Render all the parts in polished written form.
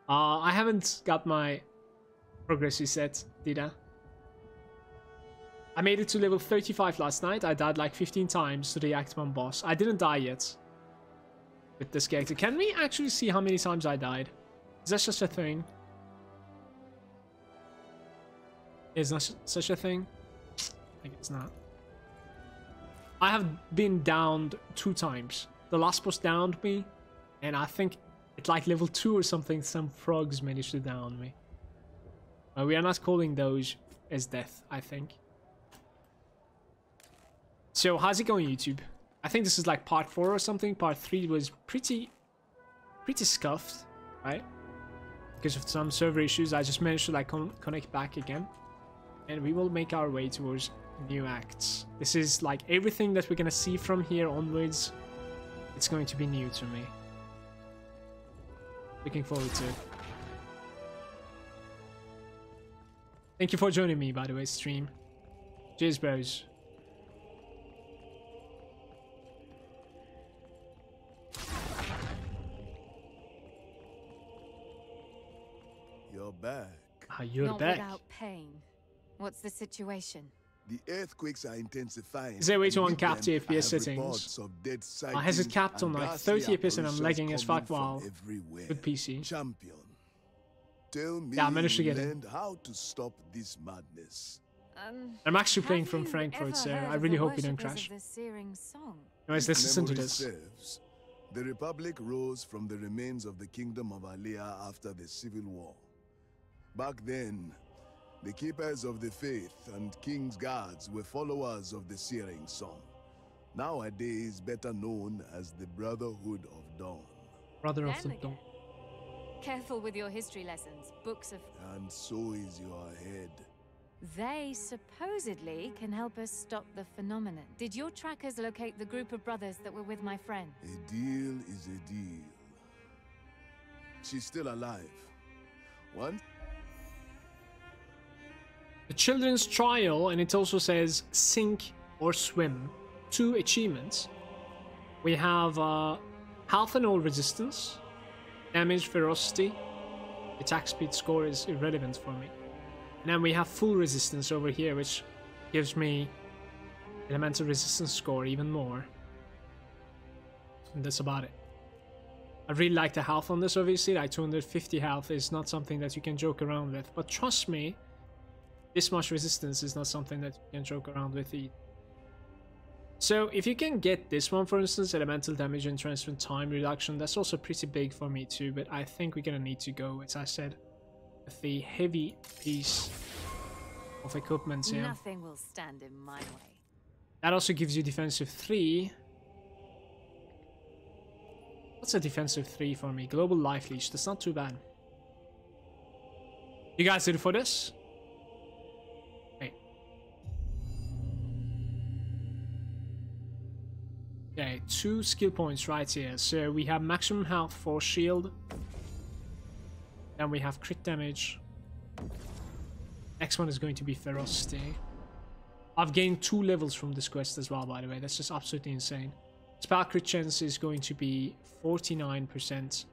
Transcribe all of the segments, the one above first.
I haven't got my progress reset, did I? I made it to level 35 last night. I died like 15 times to the Act 1 boss. I didn't die yet with this character. Can we actually see how many times I died? Is that just a thing? Is not such a thing? I think it's not. I have been downed 2 times. The last boss downed me, and I think at like level 2 or something, some frogs managed to down me. We are not calling those as death, I think. So how's it going, YouTube? I think this is like part 4 or something. Part 3 was pretty scuffed, right? Because of some server issues. I just managed to like connect back again. And we will make our way towards new acts. This is like everything that we're gonna see from here onwards. It's going to be new to me. Looking forward to it. Thank you for joining me, by the way, stream. Cheers, bros. You're back. You're Not back. Without pain. What's the situation? The earthquakes are intensifying. Is there a way to uncap the FPS settings? Has it capped on like 30 FPS and I'm lagging as fuck while with PC? Champion, tell me, yeah, I managed to get it. How to stop this madness? I'm actually playing from Frankfurt, so I really hope we don't crash. Anyways, let's listen to this. Serves, the Republic rose from the remains of the Kingdom of Alea after the Civil War. Back then, the Keepers of the Faith and King's Guards were followers of the Searing Song, nowadays better known as the Brotherhood of Dawn. Brother of the Dawn. Careful with your history lessons. Books of... And so is your head. They supposedly can help us stop the phenomenon. Did your trackers locate the group of brothers that were with my friend? A deal is a deal. She's still alive. One? The Children's Trial, and it also says sink or swim. 2 achievements. We have health and all resistance, damage, ferocity. Attack speed score is irrelevant for me. And then we have full resistance over here, which gives me elemental resistance score even more. And that's about it. I really like the health on this, obviously. Like 250 health is not something that you can joke around with. But trust me, this much resistance is not something that you can joke around with either. So if you can get this one, for instance, elemental damage and transfer time reduction, that's also pretty big for me too. But I think we're gonna need to go, as I said, with the heavy piece of equipment here. Nothing will stand in my way. That also gives you defensive 3. What's a defensive 3 for me? Global life leech. That's not too bad. You guys ready for this? Wait. Okay, 2 skill points right here. So we have maximum health for shield. Then we have crit damage. Next one is going to be ferocity. I've gained 2 levels from this quest as well, by the way. That's just absolutely insane. Spell crit chance is going to be 49%.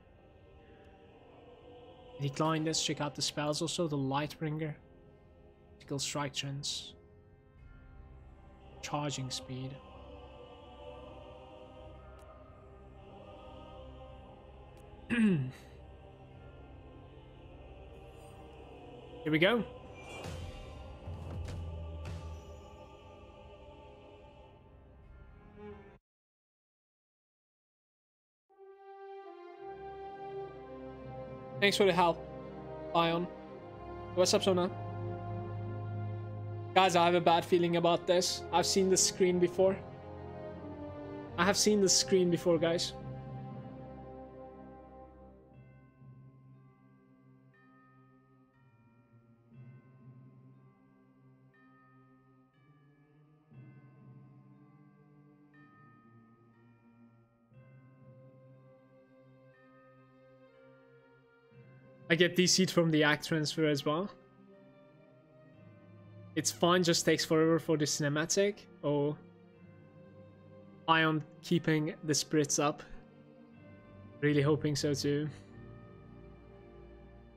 Decline, let's check out the spells also. The Lightbringer. Critical strike chance. Charging speed. Here we go. Thanks for the help, Ion. What's up, Sona? Guys, I have a bad feeling about this. I've seen this screen before. I have seen this screen before, guys. I get DC'd from the act transfer as well. It's fine, just takes forever for the cinematic. Oh, Ion keeping the spirits up. Really hoping so too.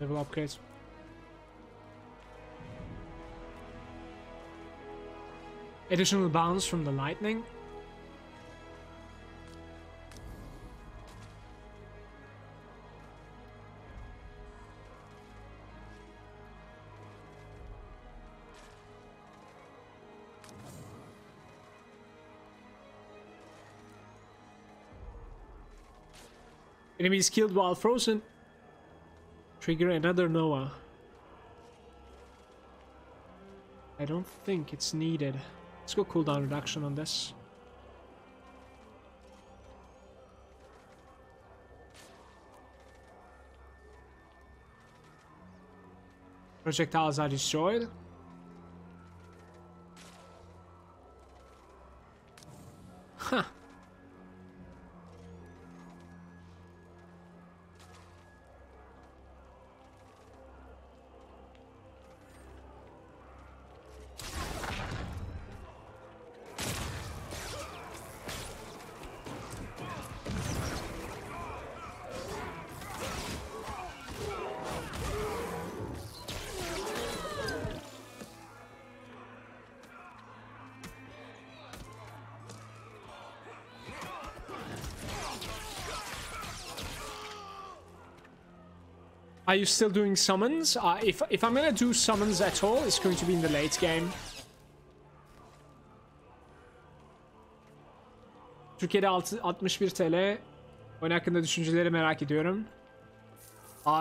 Level upgrades. Additional bounce from the lightning. Enemies killed while frozen. Trigger another Noah. I don't think it's needed. Let's go cooldown reduction on this. Projectiles are destroyed. Huh. Are you still doing summons? If I'm gonna do summons at all, it's going to be in the late game. Türkiye'de 61 TL. Oyun hakkında düşünceleri merak ediyorum.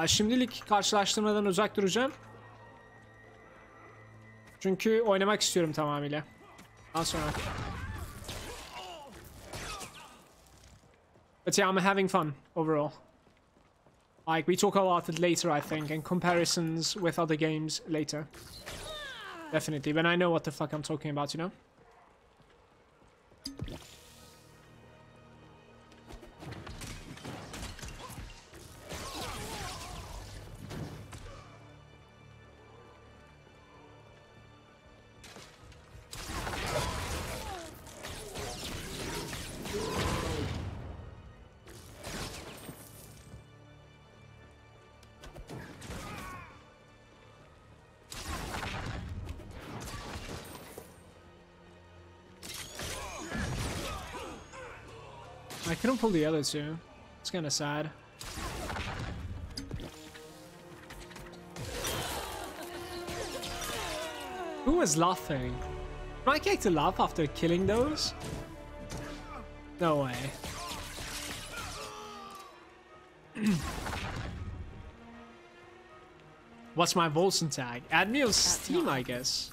Şimdilik karşılaştırmadan uzak duracağım. Çünkü oynamak istiyorum tamamıyla. Daha sonra. But yeah, I'm having fun overall. Like, we talk about it later, I think, and comparisons with other games later. Definitely, when I know what the fuck I'm talking about, you know? I couldn't pull the other two. It's kind of sad. Who was laughing? Did my character laugh after killing those? No way. What's my Wolcen tag? Add me on Steam, I guess.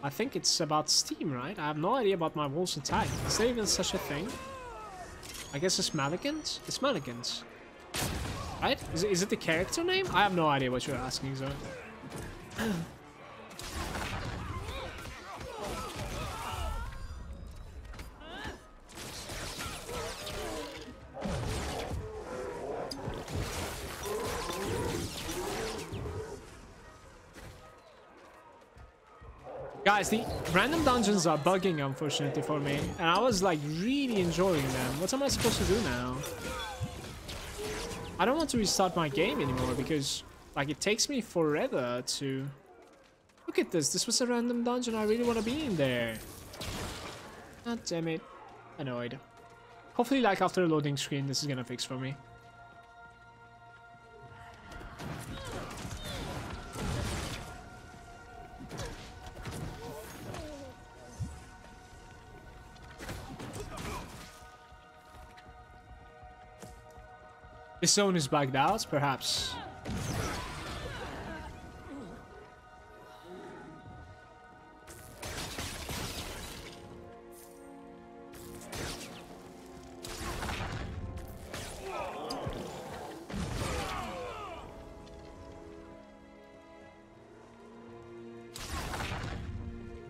I think it's about Steam, right? I have no idea about my Wolcen tag. Is there even such a thing? I guess it's Malagant? It's Malagant. Right? Is it the character name? I have no idea what you're asking, so... Guys, the random dungeons are bugging, unfortunately, for me. And I was, like, really enjoying them. What am I supposed to do now? I don't want to restart my game anymore because, like, it takes me forever to... Look at this. This was a random dungeon. I really want to be in there. God damn it. Annoyed. Hopefully, like, after a loading screen, this is gonna fix for me. This zone is bugged out, perhaps.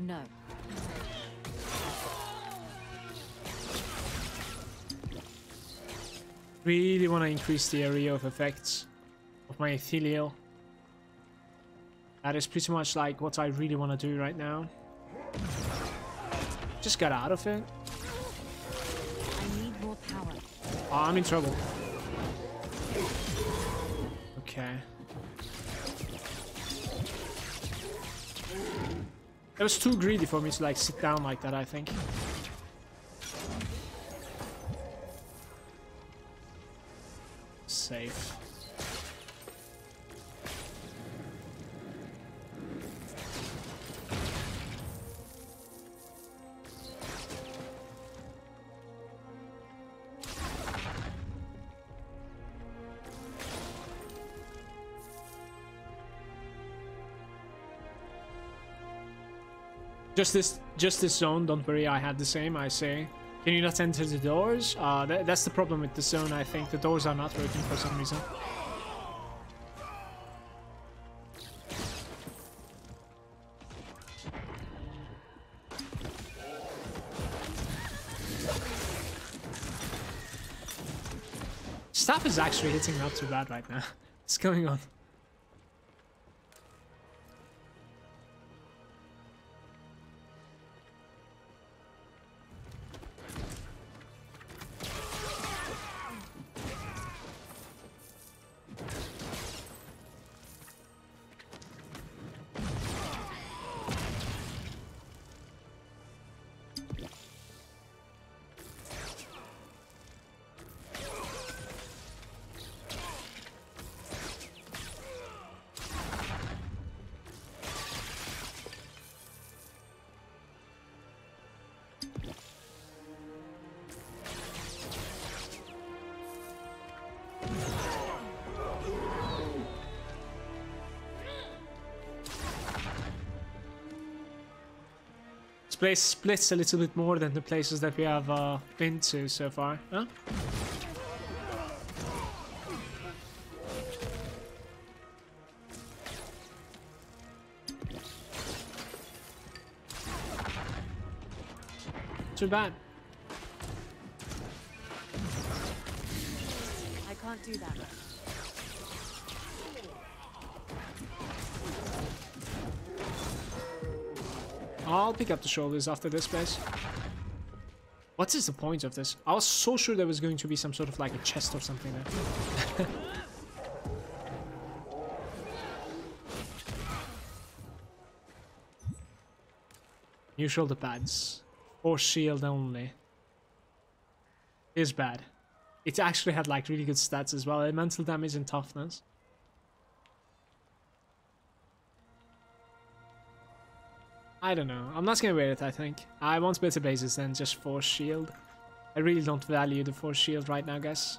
No. Really want to increase the area of effects of my ethereal. That is pretty much like what I really want to do right now. Just get out of it. I need more power. Oh, I'm in trouble. Okay. It was too greedy for me to like sit down like that, I think. Safe. Just this zone, don't worry, I had the same, I say. Can you not enter the doors? That's the problem with the zone, I think. The doors are not working for some reason. Staff is actually hitting not too bad right now. What's going on? Place splits a little bit more than the places that we have been to so far, huh? Too bad. I can't do that. I'll pick up the shoulders after this place. What is the point of this? I was so sure there was going to be some sort of like a chest or something there. New shoulder pads. Or shield only. Is bad. It actually had like really good stats as well. Elemental damage and toughness. I don't know. I'm not gonna wear it, I think. I want better bases than just force shield. I really don't value the force shield right now, guys.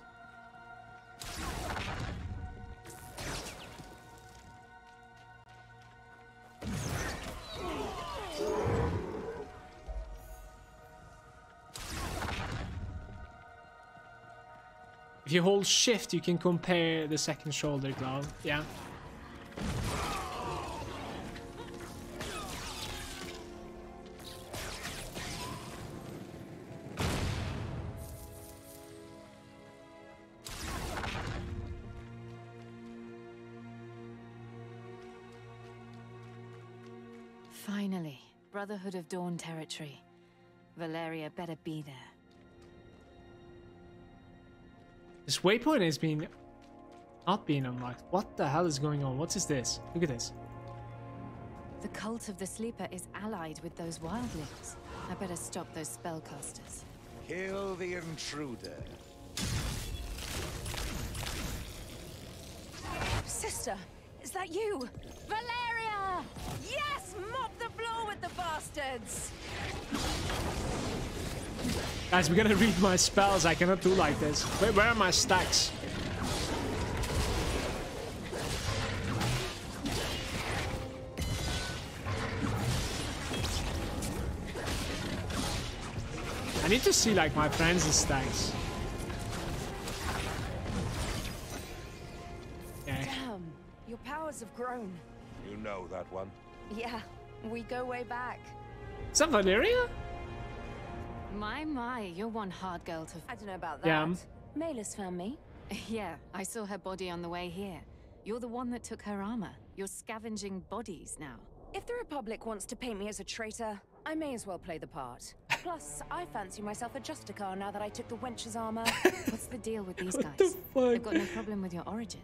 If you hold shift, you can compare the second shoulder glove. Yeah. Finally, Brotherhood of Dawn territory. Valeria better be there. This waypoint has been not being unlocked. What the hell is going on? What is this? Look at this. The cult of the Sleeper is allied with those wildlings. I better stop those spellcasters. Kill the intruder. Sister, is that you? Valeria! Yes! Mop the floor with the bastards! Guys, we gotta read my spells. I cannot do like this. Where are my stacks? I need to see like my friends' stacks. Okay. Damn, your powers have grown. You know that one. Yeah, we go way back. Is that Valeria? My, you're one hard girl to... I don't know about that. Yeah. Mayless found me. Yeah, I saw her body on the way here. You're the one that took her armor. You're scavenging bodies now. If the Republic wants to paint me as a traitor, I may as well play the part. Plus, I fancy myself a Justicar now that I took the wench's armor. What's the deal with these guys? the fuck? I've got no problem with your origin.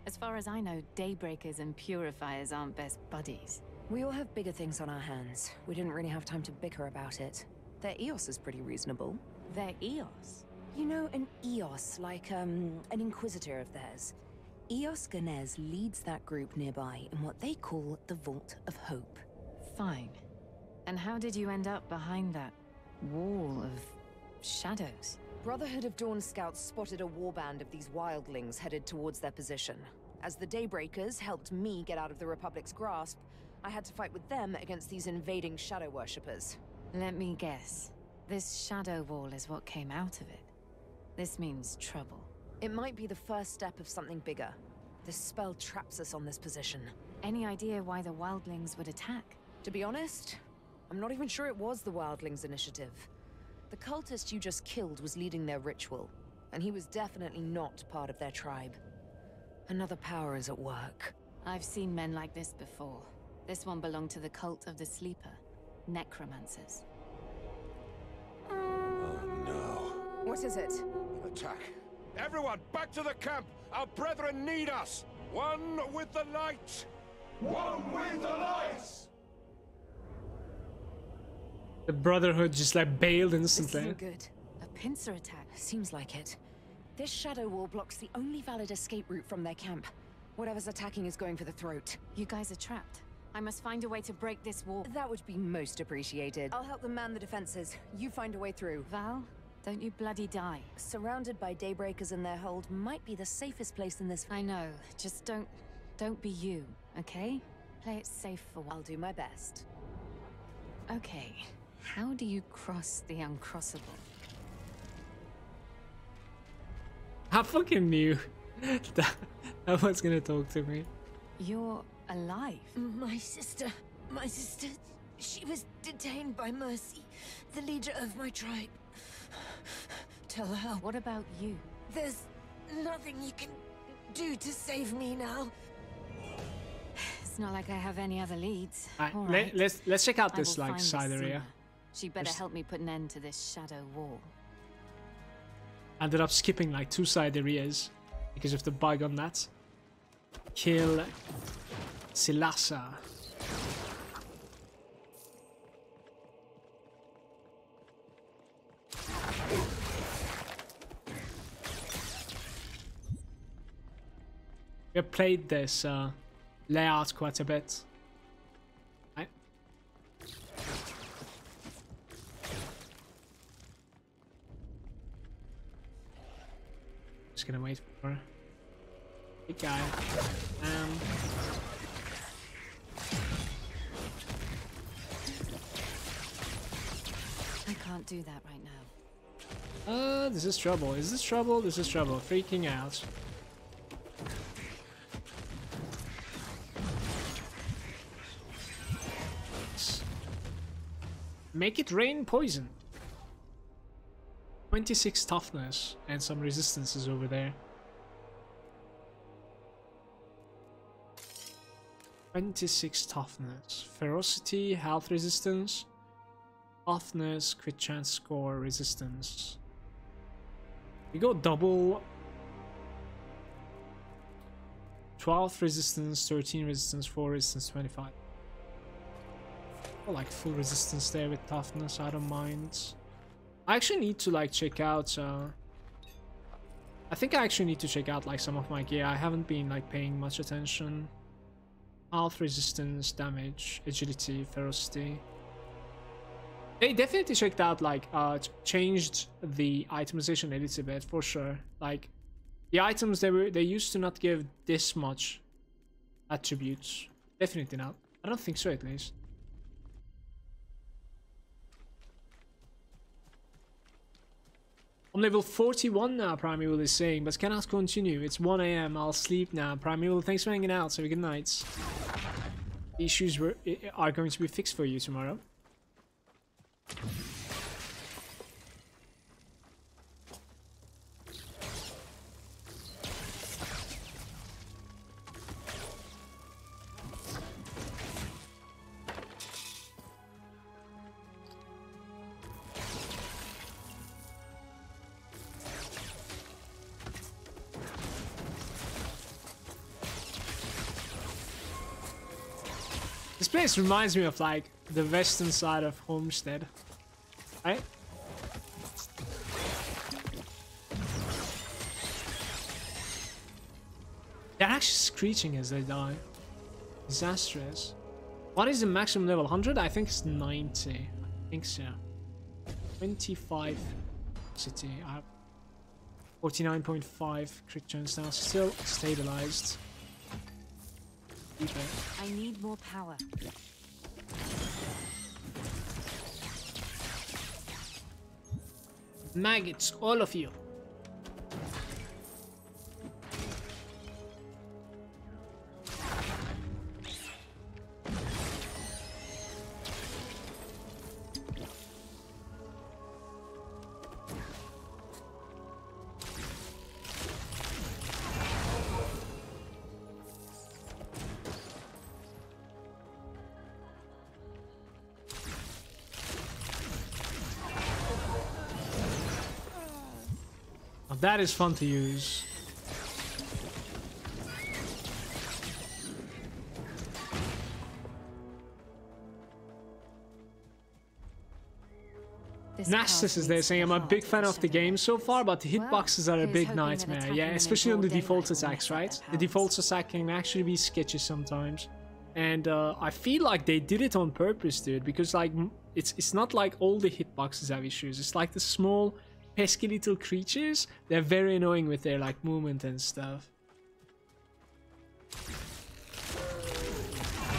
As far as I know, Daybreakers and Purifiers aren't best buddies. We all have bigger things on our hands. We didn't really have time to bicker about it. Their EOS is pretty reasonable. Their EOS? You know, an EOS, like, an Inquisitor of theirs. Eos Ganez leads that group nearby in what they call the Vault of Hope. Fine. And how did you end up behind that wall of shadows? Brotherhood of Dawn scouts spotted a warband of these wildlings headed towards their position. As the Daybreakers helped me get out of the Republic's grasp, I had to fight with them against these invading shadow worshippers. Let me guess. This shadow wall is what came out of it. This means trouble. It might be the first step of something bigger. This spell traps us on this position. Any idea why the wildlings would attack? To be honest, I'm not even sure it was the wildlings' initiative. The cultist you just killed was leading their ritual, and he was definitely not part of their tribe. Another power is at work. I've seen men like this before. This one belonged to the cult of the Sleeper. Necromancers. Oh no. What is it? An attack. Everyone, back to the camp! Our brethren need us! One with the light! One with the lights! The Brotherhood just like bailed This instantly. isn't good. A pincer attack. Seems like it. This shadow wall blocks the only valid escape route from their camp. Whatever's attacking is going for the throat. You guys are trapped. I must find a way to break this wall. That would be most appreciated. I'll help them man the defenses. You find a way through. Val, don't you bloody die. Surrounded by Daybreakers in their hold might be the safest place in this. I know. Just don't be you, okay? Play it safe for I'll once. do my best. Okay. How do you cross the uncrossable? I fucking knew that was gonna talk to me. You're alive. My sister, she was detained by Mercy, the leader of my tribe. Tell her. What about you? There's nothing you can do to save me now. It's not like I have any other leads. Alright, All right. let's check out I this will like find side area. Sina. She better There's- help me put an end to this shadow wall. Ended up skipping like 2 side areas because of the bug on that. Kill Silasa. We have played this layout quite a bit. Right? Just gonna wait for big guy. I can't do that right now. This is trouble. Is this trouble? This is trouble. Freaking out. Make it rain poison. 26 toughness and some resistances over there. 26 toughness. Ferocity, health resistance, toughness, crit chance score, resistance. We go double 12 resistance, 13 resistance, 4 resistance, 25. I like full resistance there with toughness, I don't mind. I actually need to like check out I think I actually need to check out like some of my gear. I haven't been like paying much attention. Health, resistance, damage, agility, ferocity. They definitely checked out like changed the itemization a little bit for sure. Like the items they used to not give this much attributes. Definitely not. I don't think so at least. I'm level 41 now, Primeval is saying, but cannot continue. It's 1 AM, I'll sleep now. Primeval, thanks for hanging out, so good night. The issues are going to be fixed for you tomorrow. This place reminds me of like the western side of Homestead, right? They're actually screeching as they die. Disastrous. What is the maximum level? 100? I think it's 90. I think so. 25 city. I have 49.5 crit chance now. Still stabilized. Deeper. I need more power. Maggots, all of you. That is fun to use. Nastus is there saying, I'm a big fan of the game so far, but the hitboxes are a big nightmare. Yeah, especially on the default attacks, right? The default attack can actually be sketchy sometimes. And I feel like they did it on purpose, dude, because like it's not like all the hitboxes have issues. It's like the small pesky little creatures, they're very annoying with their like movement and stuff.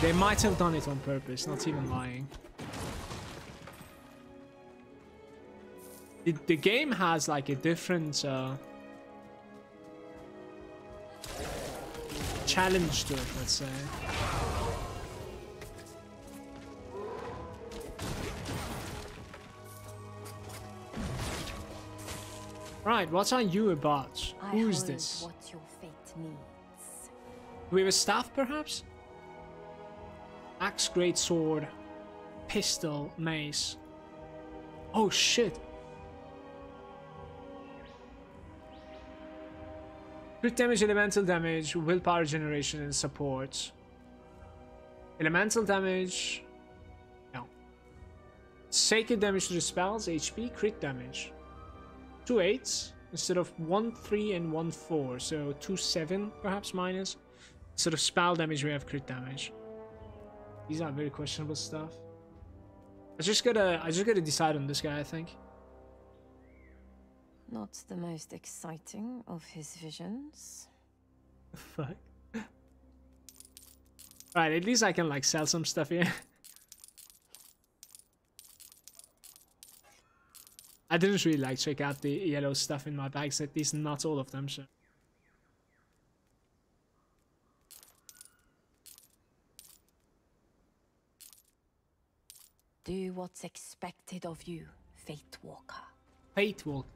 They might have done it on purpose, not even lying. The game has like a different challenge to it, let's say. Right, what are you about? Who is this? What your fate needs. Do we have a staff, perhaps? Axe, great sword, pistol, mace. Oh shit! Crit damage, elemental damage, willpower generation, and support. Elemental damage. No. Sacred damage to the spells, HP, crit damage. 2 8s instead of 1 3 and 1 4, so 2 7 perhaps minus. Instead of spell damage, we have crit damage. These are very questionable stuff. I just gotta decide on this guy, I think. Not the most exciting of his visions. Fuck. Right, at least I can like sell some stuff here. I didn't really like check out the yellow stuff in my bags, at least not all of them, so. Do what's expected of you, Fate Walker. Fate Walker.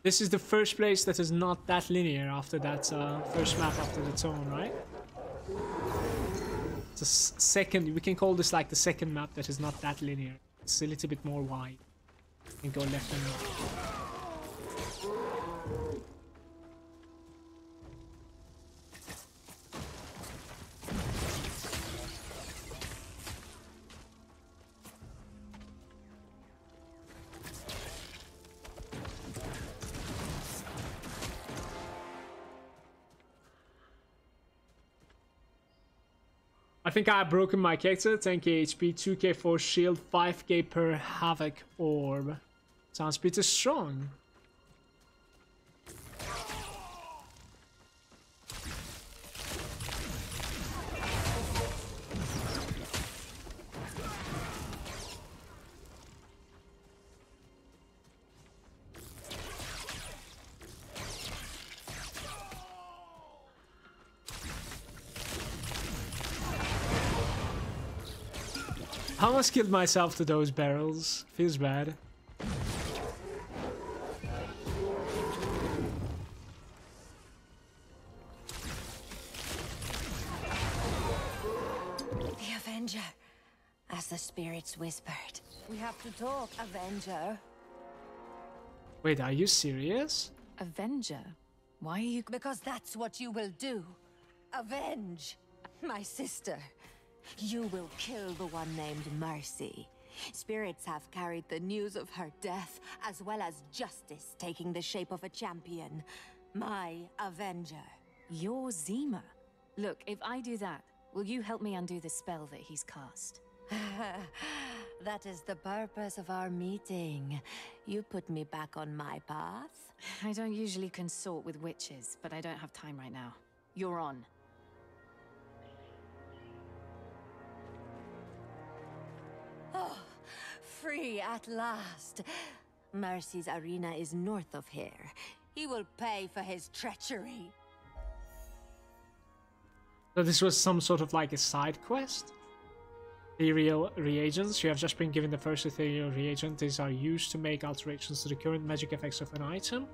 This is the first place that is not that linear after that first map after the tone, right? It's a second, we can call this like the second map that is not that linear. It's a little bit more wide. You can go left and right. I think I have broken my character. 10k HP, 2k for shield, 5k per havoc orb. Sounds pretty strong. I almost killed myself to those barrels. Feels bad. The Avenger, as the spirits whispered. We have to talk, Avenger. Wait, are you serious? Avenger? Why are you... Because that's what you will do. Avenge my sister. You will kill the one named Mercy. Spirits have carried the news of her death, as well as justice taking the shape of a champion. My Avenger. You're Zima. Look, if I do that, will you help me undo the spell that he's cast? That is the purpose of our meeting. You put me back on my path. I don't usually consort with witches, but I don't have time right now. You're on. Oh, free at last. Mercy's arena is north of here. He will pay for his treachery. So this was some sort of like a side quest? Ethereal reagents. You have just been given the first ethereal reagent. These are used to make alterations to the current magic effects of an item.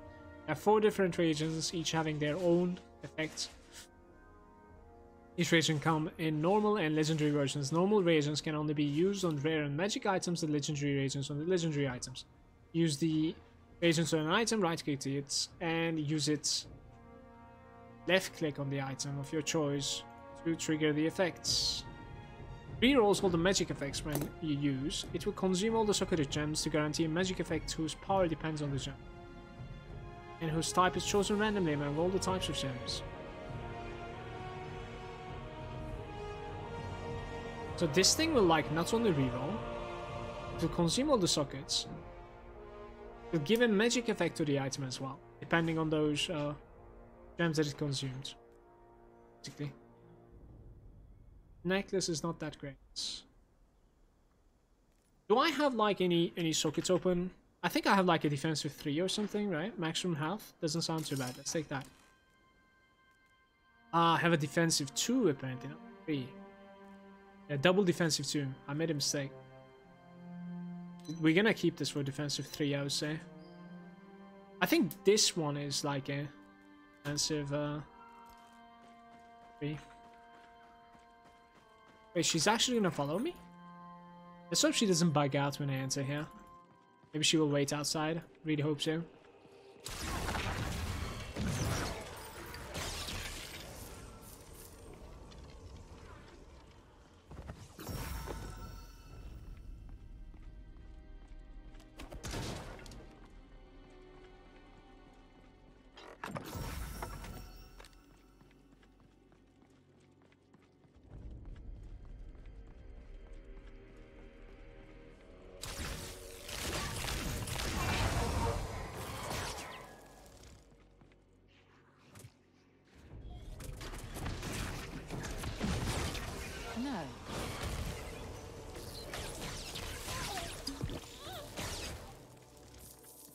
There are 4 different reagents, each having their own effects. Each reagent come in normal and legendary versions. Normal reagents can only be used on rare and magic items, and legendary reagents on the legendary items. Use the reagents on an item, right click to it, and use it. Left click on the item of your choice to trigger the effects. Rerolls all the magic effects when you use. It will consume all the socketed gems to guarantee a magic effect whose power depends on the gem, and whose type is chosen randomly among all the types of gems. So this thing will like not only reroll, it will consume all the sockets. It will give a magic effect to the item as well, depending on those gems that it consumed. Basically. Necklace is not that great. Do I have like any sockets open? I think I have like a defensive 3 or something, right? Maximum health doesn't sound too bad. Let's take that. I have a defensive 2 apparently, not 3. Yeah, double defensive 2. I made a mistake. We're gonna keep this for defensive 3, I would say. I think this one is like a defensive 3. Wait, she's actually gonna follow me? Let's hope she doesn't bug out when I enter here. Maybe she will wait outside. Really hope so.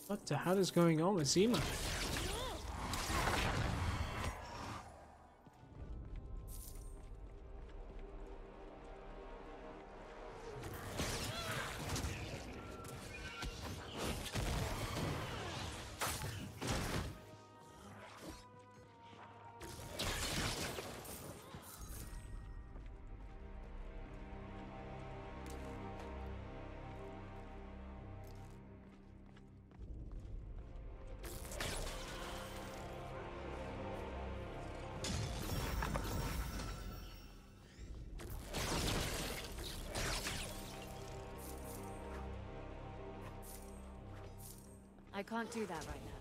What the hell is going on with Zima? I can't do that right now.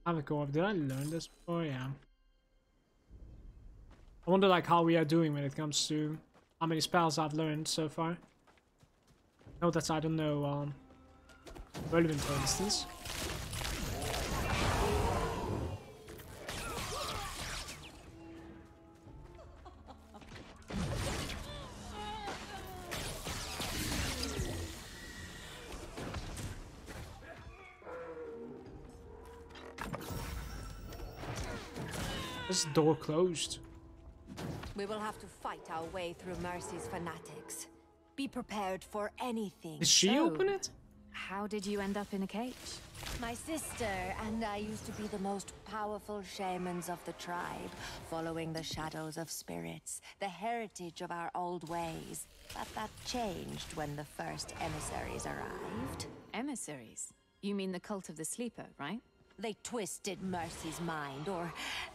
Have a go up. Did I learn this before? Yeah. I wonder like how we are doing when it comes to how many spells I've learned so far. No, that's I don't know. Relevant, for instance. This door closed. We will have to fight our way through Mercy's fanatics. Be prepared for anything. Did she open it? How did you end up in a cage? My sister and I used to be the most powerful shamans of the tribe, following the shadows of spirits, the heritage of our old ways. But that changed when the first emissaries arrived. Emissaries? You mean the cult of the sleeper, right? They twisted Mercy's mind, or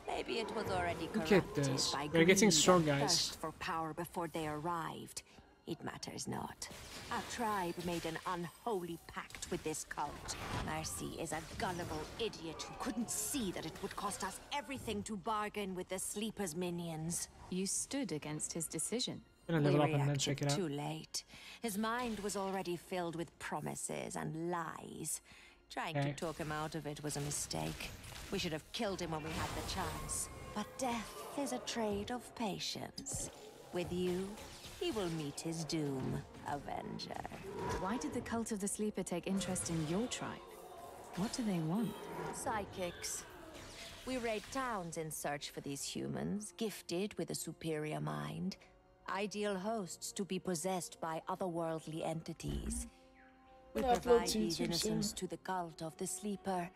maybe it was already Look at corrupted this. by They're getting greed strong, and guys. thirst for power before they arrived. It matters not. Our tribe made an unholy pact with this cult. Mercy is a gullible idiot who couldn't see that it would cost us everything to bargain with the Sleeper's minions. You stood against his decision. Gonna We level up and then reacted check it out. too late. His mind was already filled with promises and lies. Trying Okay. to talk him out of it was a mistake. We should have killed him when we had the chance. But death is a trade of patience. With you, he will meet his doom, Avenger. Why did the cult of the sleeper take interest in your tribe? What do they want? Psychics. We raid towns in search for these humans, gifted with a superior mind. Ideal hosts to be possessed by otherworldly entities. We provide these innocents to the cult of the sleeper,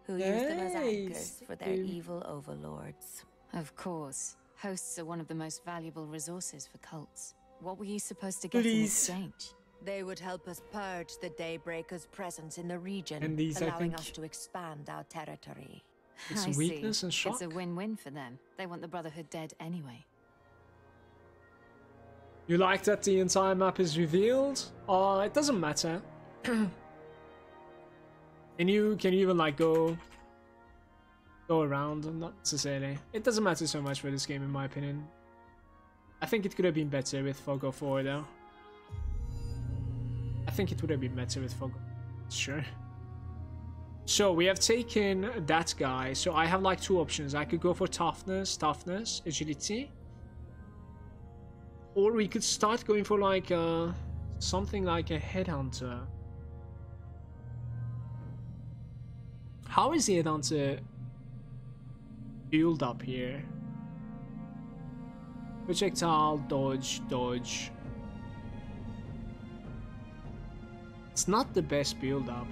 who use them as anchors for their evil overlords. Of course. Hosts are one of the most valuable resources for cults. What were you supposed to get in Please. exchange? They would help us purge the Daybreaker's presence in the region, And these, I allowing think- us to expand our territory. It's I weakness see. and shock. It's a win-win for them. They want the Brotherhood dead anyway. You like that the entire map is revealed? It doesn't matter. Can you even like go around? Not necessarily. It doesn't matter so much for this game in my opinion. I think it could have been better with Fog of War though. I think it would have been better with Fog. Sure. So we have taken that guy. So I have like two options. I could go for toughness, agility. Or we could start going for like something like a headhunter. How is the headhunter build up here? Projectile, dodge. It's not the best build up.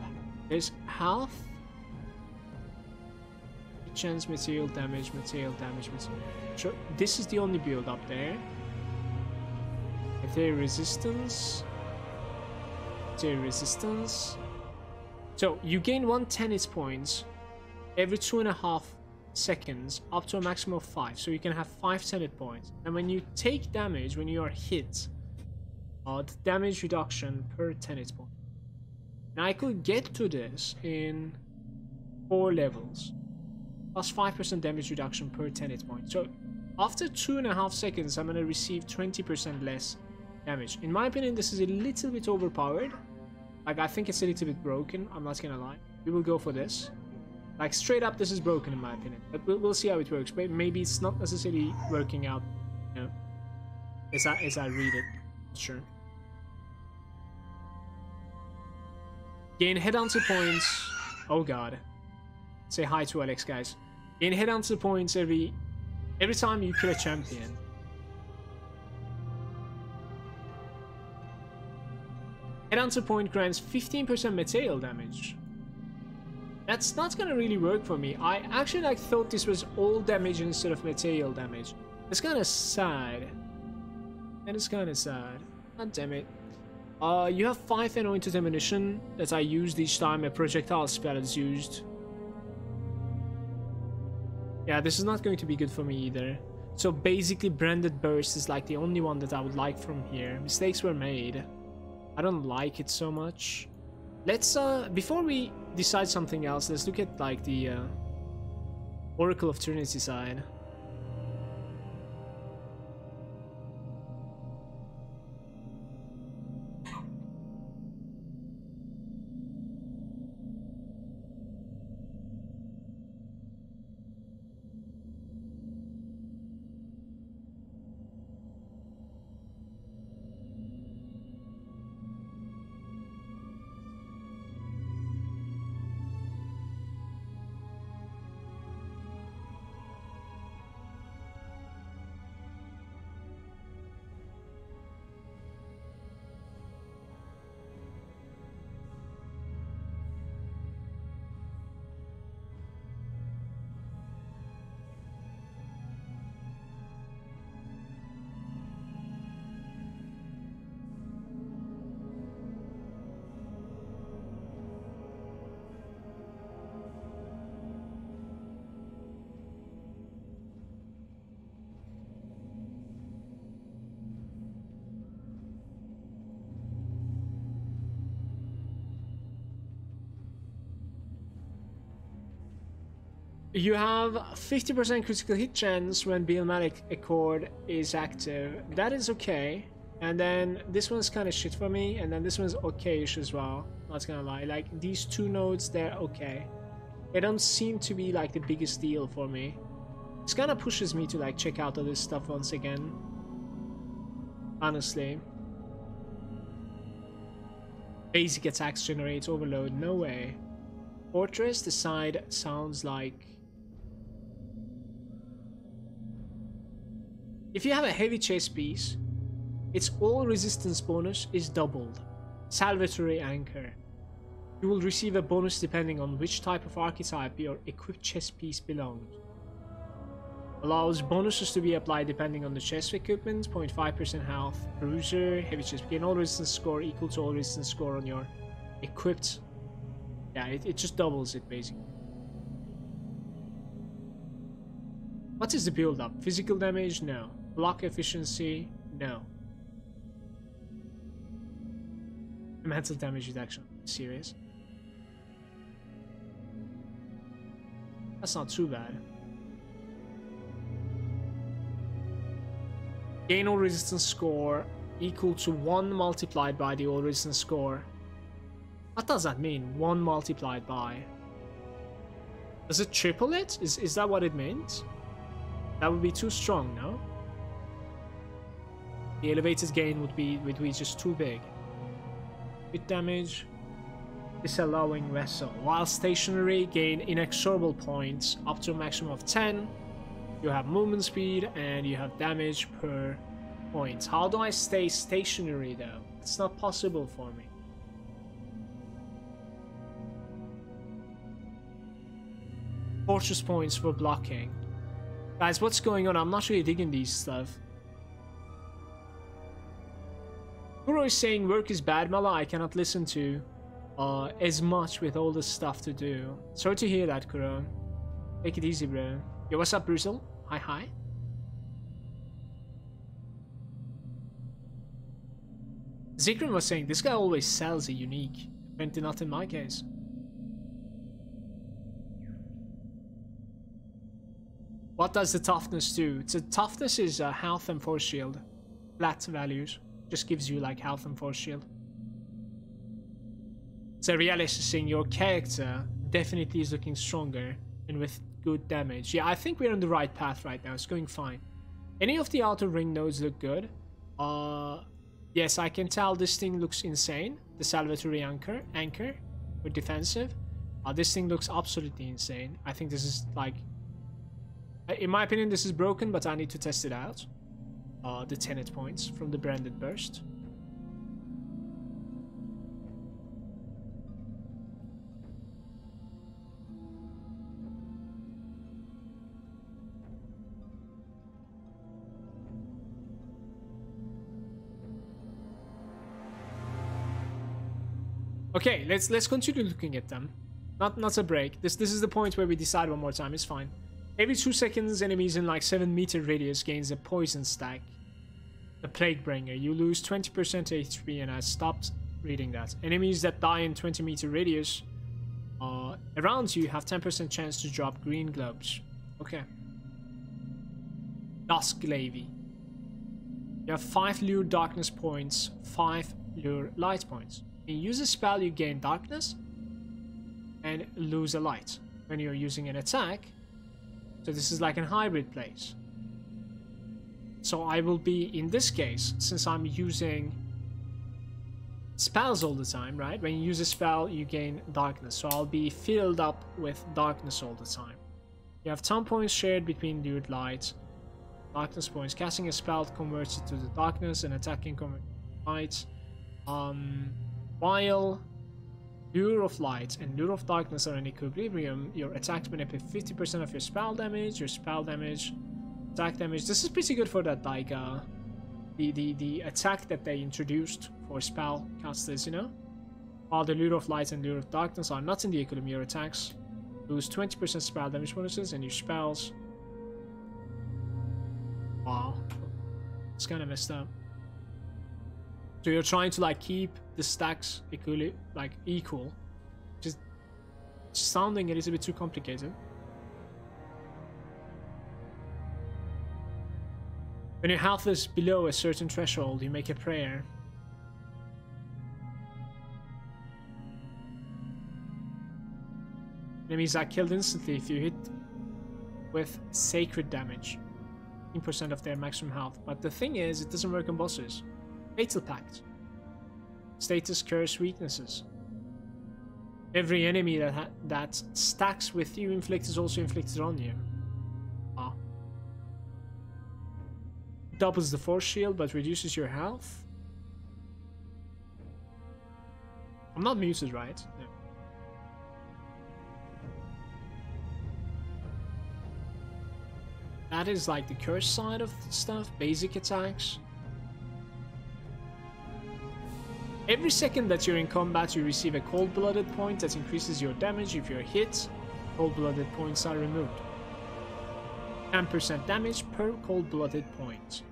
There's health, chance, material damage. So this is the only build up there. Material resistance. So you gain 1 tennis points every 2.5 seconds up to a maximum of 5. So you can have 5 tennis points. And when you take damage, when you are hit, the damage reduction per tennis point. Now I could get to this in 4 levels. Plus 5% damage reduction per tennis point. So after 2.5 seconds, I'm going to receive 20% less damage. In my opinion, this is a little bit overpowered. Like, I think it's a little bit broken. I'm not going to lie. We will go for this. Like, straight up, this is broken in my opinion. But we'll see how it works. But maybe it's not necessarily working out, you know, as I read it. Sure. Gain headhunter points. Oh god. Say hi to Alex, guys. Gain headhunter points every time you kill a champion. Headhunter point grants 15% material damage. That's not gonna really work for me. I actually thought this was all damage instead of material damage. It's kind of sad. And it's kind of sad. God damn it. You have 5 anointed ammunition that I used each time a projectile spell is used. Yeah, this is not going to be good for me either. So basically branded burst is like the only one that I would like from here. Mistakes were made. I don't like it so much. Let's before we decide something else, let's look at like the Oracle of Trinity side. You have 50% critical hit chance when Biomatic Accord is active. That is okay. And then this one's kind of shit for me. And then this one's okay-ish as well. Not gonna lie. Like, these two nodes, they're okay. They don't seem to be like the biggest deal for me. This kind of pushes me to like check out all this stuff once again. Honestly. Basic attacks generate overload. No way. Fortress, the side sounds like... If you have a heavy chest piece, its all resistance bonus is doubled. Salvatory Anchor. You will receive a bonus depending on which type of archetype your equipped chest piece belongs. Allows bonuses to be applied depending on the chest equipment. 0.5% health, bruiser, heavy chest. Gain all resistance score equal to all resistance score on your equipped. Yeah, it just doubles it basically. What is the build up? Physical damage? No. Block efficiency? No. Mental damage reduction. Serious? That's not too bad. Gain all resistance score equal to 1 multiplied by the all resistance score. What does that mean? 1 multiplied by? Does it triple it? Is that what it means? That would be too strong, no? The elevated gain would be just too big. Hit damage. Disallowing vessel. While stationary, gain inexorable points up to a maximum of 10. You have movement speed and you have damage per point. How do I stay stationary though? It's not possible for me. Fortress points for blocking. Guys, what's going on? I'm not really digging these stuff. Kuro is saying work is bad, Mala. I cannot listen to as much with all this stuff to do. Sorry to hear that, Kuro. Take it easy, bro. Yo, what's up, Bruzel? Hi, hi. Zikrin was saying, this guy always sells a unique. Apparently not in my case. What does the toughness do? The toughness is health and force shield. Flat values. Just gives you like health and force shield. So Realis is saying your character definitely is looking stronger and with good damage. Yeah, I think we're on the right path right now. It's going fine. Any of the outer ring nodes look good. Yes, I can tell this thing looks insane. The Salvatory Anchor with defensive. This thing looks absolutely insane. I think this is like, in my opinion, this is broken, but I need to test it out. The Tenet points from the branded burst. Okay, let's continue looking at them. Not a break. This is the point where we decide one more time. It's fine. Every 2 seconds, enemies in like 7-meter radius gains a poison stack. The Plague Bringer. You lose 20% HP, and I stopped reading that. Enemies that die in 20-meter radius around you have 10% chance to drop green globes. Okay. Dusk Glavy. You have 5 lure darkness points, 5 lure light points. When you use a spell, you gain darkness and lose a light when you're using an attack. So this is like a hybrid place. So I will be, in this case, since I'm using spells all the time, right? When you use a spell, you gain darkness. So I'll be filled up with darkness all the time. You have 10 points shared between lured light, darkness points. Casting a spell converts it to the darkness and attacking converts light. While Lure of Light and Lure of Darkness are in equilibrium, your attacks manipulate 50% of your spell damage, attack damage. This is pretty good for that, like, the attack that they introduced for spell casters, you know? While the Lure of Light and Lure of Darkness are not in the equilibrium, your attacks lose 20% spell damage bonuses, and your spells... Wow. It's kind of messed up. So you're trying to like keep the stacks equal, just sounding a little bit too complicated. When your health is below a certain threshold, you make a prayer. Enemies are killed instantly if you hit with sacred damage. 15% of their maximum health. But the thing is, it doesn't work on bosses. Fatal Pact. Status, curse, weaknesses. Every enemy that stacks with you inflict is also inflicted on you. Ah. Doubles the force shield but reduces your health. I'm not muted, right? No. That is like the curse side of stuff, basic attacks. Every second that you're in combat, you receive a cold-blooded point that increases your damage. If you're hit, cold-blooded points are removed. 10% damage per cold-blooded point.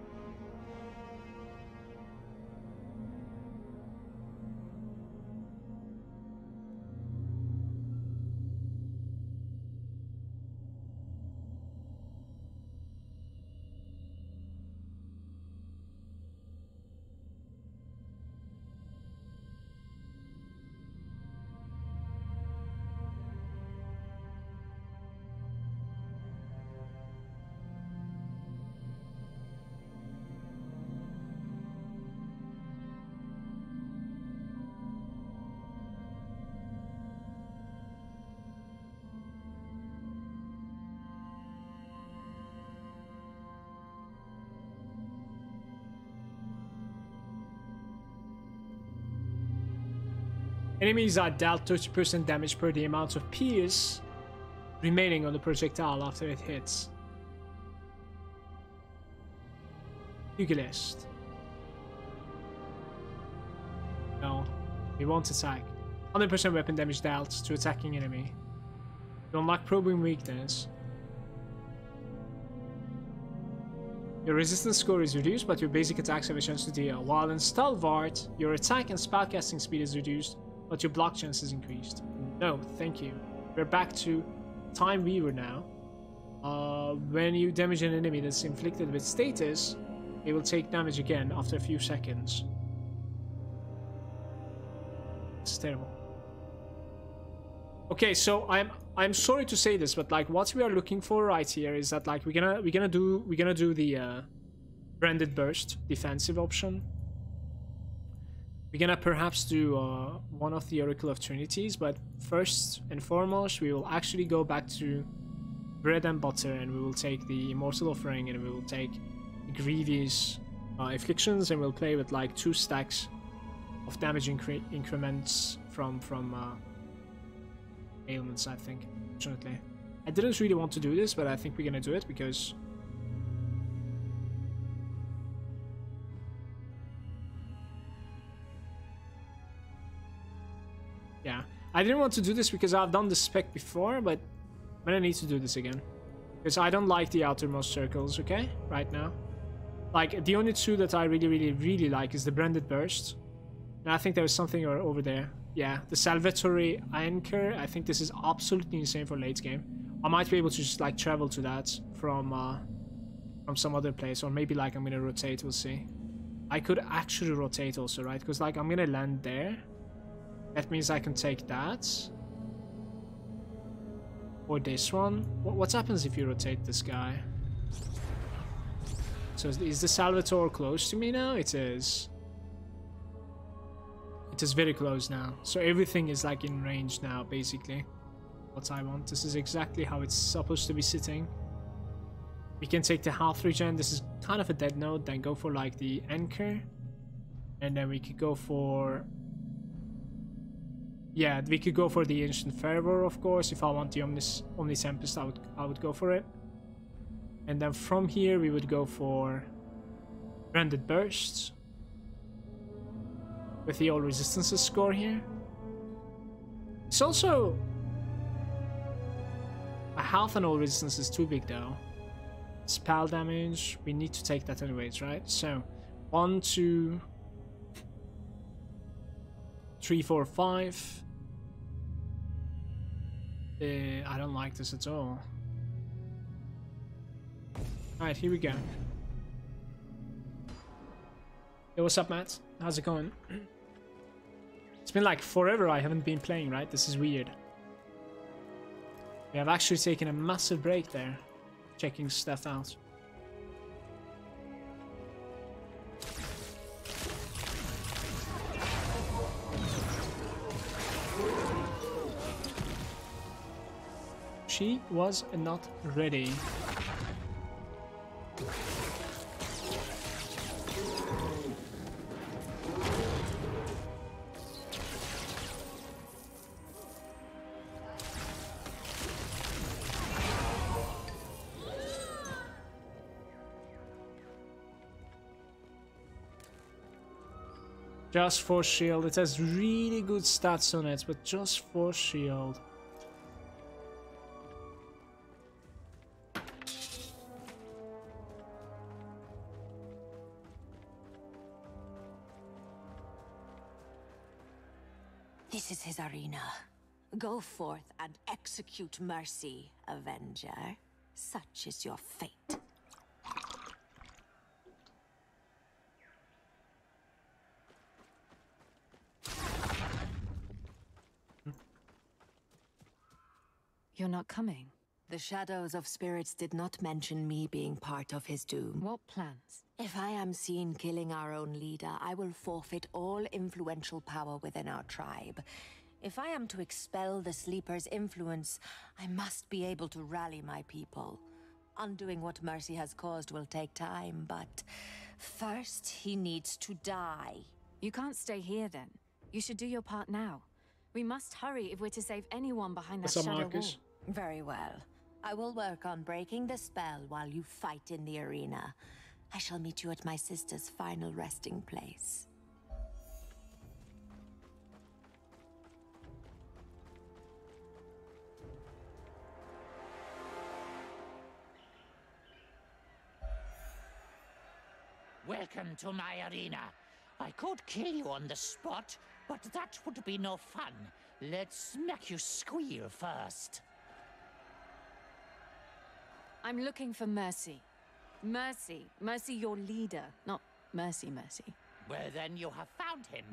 Enemies are dealt 30% damage per the amount of pierce remaining on the projectile after it hits. Pugilist. No, we won't attack. 100% weapon damage dealt to attacking enemy. You unlock probing weakness. Your resistance score is reduced, but your basic attacks have a chance to deal. While in Stalwart, your attack and spellcasting speed is reduced, but your block chance is increased. No, thank you. We're back to Time Weaver now. When you damage an enemy that's inflicted with status, it will take damage again after a few seconds. It's terrible. Okay, so I'm sorry to say this, but like what we are looking for right here is that like we're gonna do the branded burst defensive option. We're gonna perhaps do one of the Oracle of Trinities, but first and foremost we will actually go back to bread and butter, and we will take the Immortal Offering, and we will take the Grievous Afflictions, and we'll play with like 2 stacks of damage increments from ailments, I think. Fortunately, I didn't really want to do this, but I think we're gonna do it because yeah, I didn't want to do this because I've done the spec before, but I'm gonna need to do this again because I don't like the outermost circles. Okay, right now, like the only 2 that I really like is the Branded Burst, and I think there is something over there. Yeah, the Salvatore Anchor. I think this is absolutely insane for late game. I might be able to just like travel to that from some other place, or maybe like I'm gonna rotate. We'll see. I could actually rotate also, right? Because like I'm gonna land there. That means I can take that. Or this one. What happens if you rotate this guy? So is the Salvatore close to me now? It is. It is very close now. So everything is like in range now, basically. What I want. This is exactly how it's supposed to be sitting. We can take the health regen. This is kind of a dead node. Then go for like the Anchor. And then we could go for... yeah, we could go for the Ancient Fervor, of course. If I want the Omni Tempest, I would go for it. And then from here we would go for Branded Bursts. With the All Resistances score here. It's also... a health and All Resistance is too big though. Spell damage, we need to take that anyways, right? So, 1, 2, 3, 4, 5. I don't like this at all. Alright, here we go. Hey, what's up, Matt? How's it going? It's been like forever I haven't been playing, right? This is weird. We have actually taken a massive break there, checking stuff out. She was not ready. Just for shield. It has really good stats on it, but just for shield. This is his arena. Go forth and execute mercy, Avenger. Such is your fate. You're not coming. The Shadows of Spirits did not mention me being part of his doom. What plans? If I am seen killing our own leader, I will forfeit all influential power within our tribe. If I am to expel the Sleeper's influence, I must be able to rally my people. Undoing what Mercy has caused will take time, but first he needs to die. You can't stay here then. You should do your part now. We must hurry if we're to save anyone behind that What's up, shadow Marcus? wall. Very well. I will work on breaking the spell while you fight in the arena. I shall meet you at my sister's final resting place. Welcome to my arena. I could kill you on the spot, but that would be no fun. Let's make you squeal first. I'm looking for Mercy. Mercy. Mercy, your leader. Not Mercy. Well, then you have found him.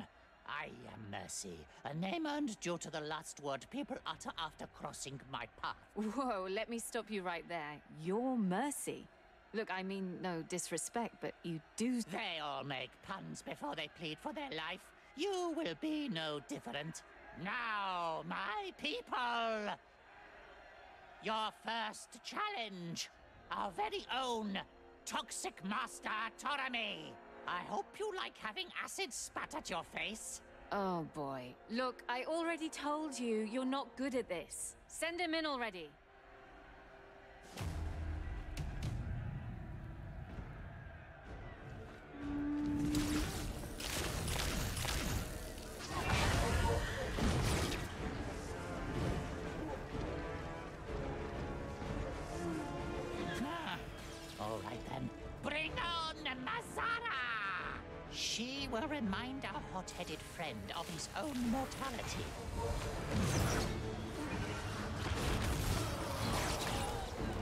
I am Mercy, a name earned due to the last word people utter after crossing my path. Whoa, let me stop you right there. You're Mercy. Look, I mean no disrespect, but you do... They all make puns before they plead for their life. You will be no different. Now, my people! Your first challenge, our very own Toxic Master Torami. I hope you like having acid spat at your face. Oh boy. Look, I already told you, you're not good at this. Send him in already. All right then, bring on Mazara! She will remind our hot-headed friend of his own mortality.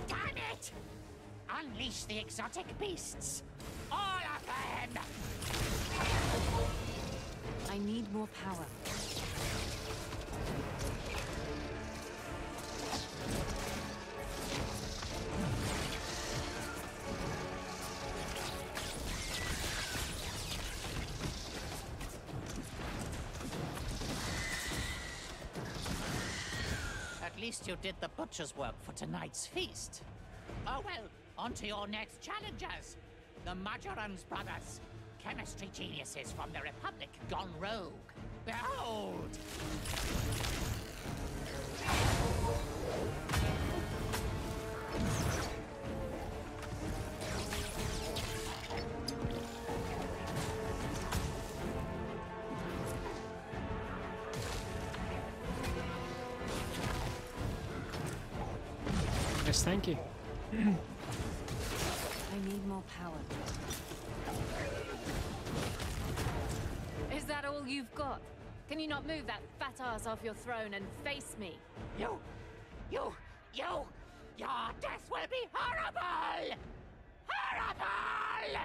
Damn it! Unleash the exotic beasts! All of them! I need more power. At least you did the butcher's work for tonight's feast. Oh well, on to your next challengers. The Majorans brothers. Chemistry geniuses from the Republic gone rogue. Behold! Yes, thank you. I need more power. Is that all you've got? Can you not move that fat ass off your throne and face me? You! Your death will be horrible! Horrible!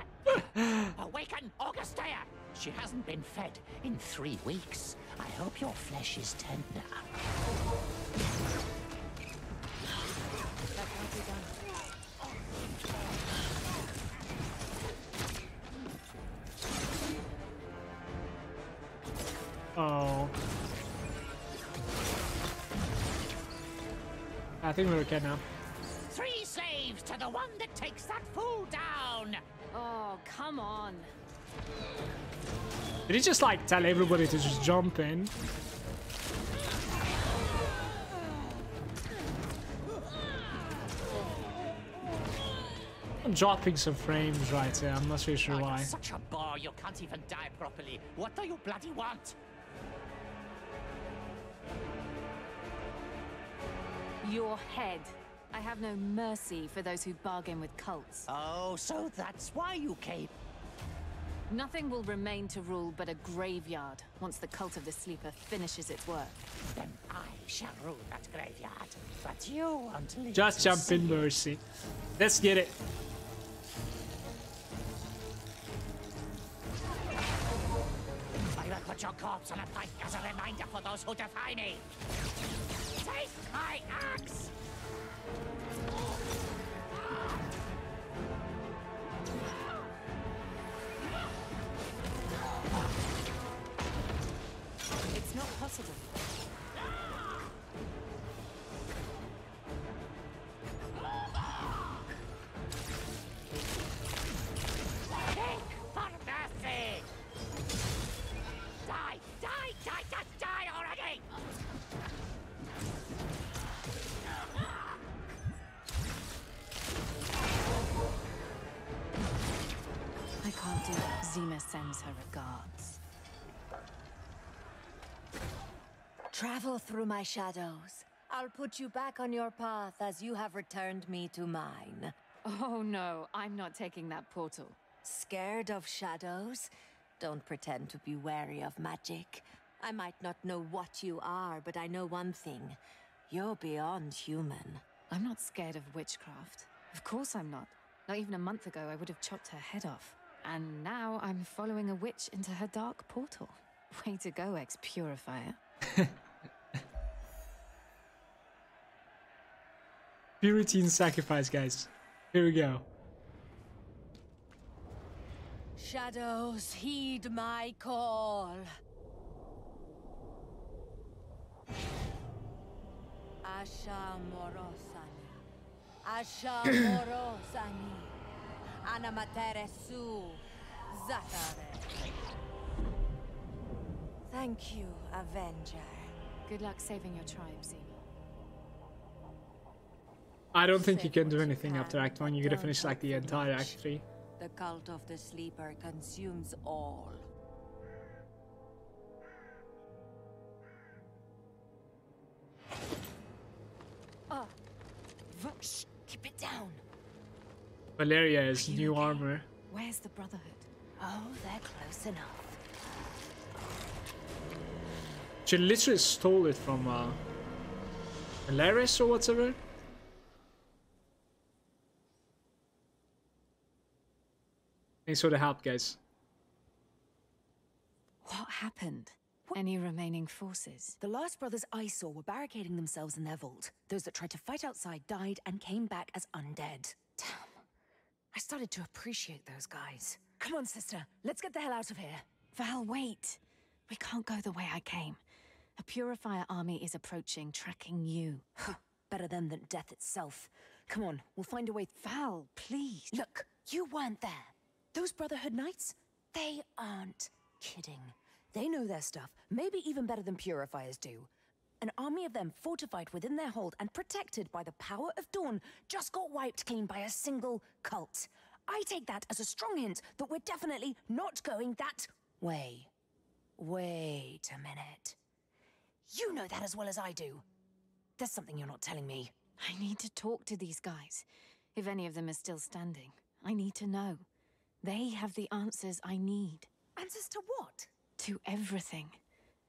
Awaken, Augustea! She hasn't been fed in 3 weeks. I hope your flesh is tender. That can't be done. Oh. I think we're okay now. 3 slaves to the one that takes that fool down! Oh, come on. Did he just like tell everybody to just jump in? I'm dropping some frames right here. I'm not really sure You're why. such a bore, you can't even die properly. What do you bloody want? Your head. I have no mercy for those who bargain with cults. Oh, so that's why you came. Nothing will remain to rule but a graveyard once the cult of the sleeper finishes its work. Then I shall rule that graveyard. But you won't live Just to jump see in, Mercy. Let's get it. I will put your corpse on a pike as a reminder for those who defy me. Take my axe! It's not possible. Think for mercy! Die! Die! Die! Die! Die already! I can't do it. Zima sends her regards. Travel through my shadows. I'll put you back on your path as you have returned me to mine. Oh no, I'm not taking that portal. Scared of shadows? Don't pretend to be wary of magic. I might not know what you are, but I know one thing. You're beyond human. I'm not scared of witchcraft. Of course I'm not. Not even a month ago I would have chopped her head off. And now I'm following a witch into her dark portal. Way to go, ex-purifier. Purity and sacrifice, guys. Here we go. Shadows, heed my call. Asha morosani. Asha morosani. Anamatere su. Zatare. Thank you, Avenger. Good luck saving your tribe, Zima. I don't think you can do anything after Act 1. You gotta finish like the entire Act 3. The cult of the sleeper consumes all. Shh, keep it down. Valeria is Are you new okay? armor. Where's the Brotherhood? Oh, they're close enough. She literally stole it from Hilarious or whatever. Thanks for the help, guys. What happened? Any remaining forces? The last brothers I saw were barricading themselves in their vault. Those that tried to fight outside died and came back as undead. Damn. I started to appreciate those guys. Come on, sister. Let's get the hell out of here. Val, wait. We can't go the way I came. A purifier army is approaching, tracking you. Better them than death itself. Come on, we'll find a way. Val, please. Look, you weren't there. Those Brotherhood Knights, they aren't kidding. They know their stuff, maybe even better than purifiers do. An army of them fortified within their hold and protected by the power of Dawn just got wiped clean by a single cult. I take that as a strong hint that we're definitely not going that way. Wait a minute. You know that as well as I do. There's something you're not telling me. I need to talk to these guys. If any of them are still standing, I need to know. They have the answers I need. Answers to what? To everything.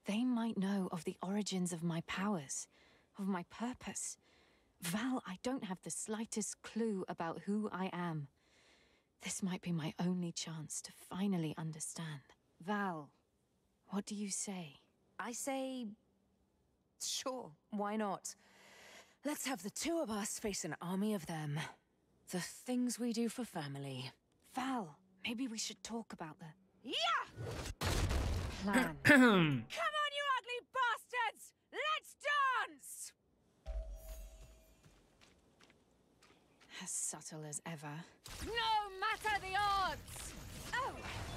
They might know of the origins of my powers, of my purpose. Val, I don't have the slightest clue about who I am. This might be my only chance to finally understand. Val, what do you say? I say... sure, why not? Let's have the two of us face an army of them. The things we do for family. Val, maybe we should talk about the Yeah! plan. Come on, you ugly bastards! Let's dance! As subtle as ever. No matter the odds! Oh,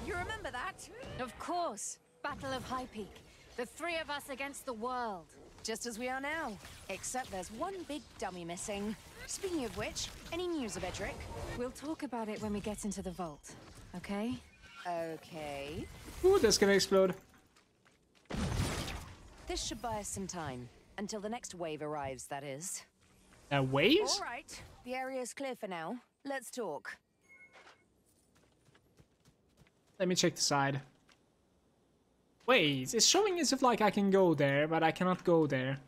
you remember that? Of course! Battle of High Peak. The three of us against the world. Just as we are now. Except there's one big dummy missing. Speaking of which, any news of Edric? We'll talk about it when we get into the vault, okay? Okay. Ooh, that's gonna explode. This should buy us some time. Until the next wave arrives, that is. Waves? All right. The area's clear for now. Let's talk. Let me check the side. Wait, it's showing as if like I can go there, but I cannot go there.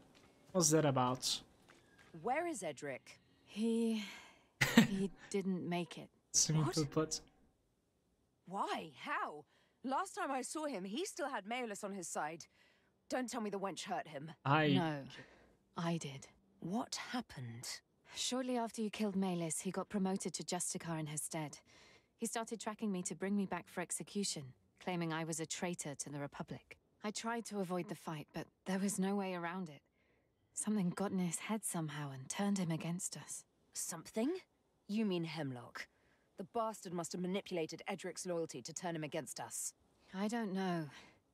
What's that about? Where is Edric? He didn't make it. Simple put. Why? How? Last time I saw him, he still had Malus on his side. Don't tell me the wench hurt him. No, I did. What happened? Shortly after you killed Malus, he got promoted to Justicar in her stead. He started tracking me to bring me back for execution, claiming I was a traitor to the Republic. I tried to avoid the fight, but there was no way around it. Something got in his head somehow and turned him against us. Something? You mean Hemlock. The bastard must have manipulated Edric's loyalty to turn him against us. I don't know.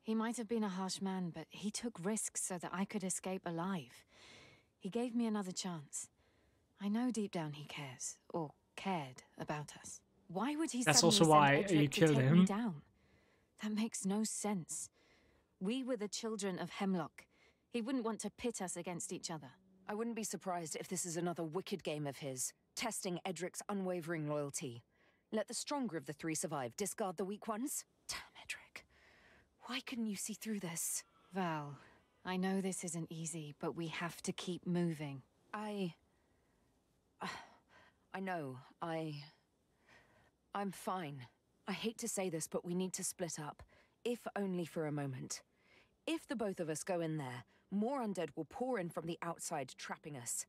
He might have been a harsh man, but he took risks so that I could escape alive. He gave me another chance. I know deep down he cares, or cared, about us. Why would he That's suddenly also why send Edric you to killed take him. me down? That makes no sense. We were the children of Hemlock. He wouldn't want to pit us against each other. I wouldn't be surprised if this is another wicked game of his, testing Edric's unwavering loyalty. Let the stronger of the three survive, discard the weak ones. Damn, Edric. Why couldn't you see through this? Val, I know this isn't easy, but we have to keep moving. I know. I'm fine. I hate to say this, but we need to split up. If only for a moment. If the both of us go in there, more undead will pour in from the outside, trapping us.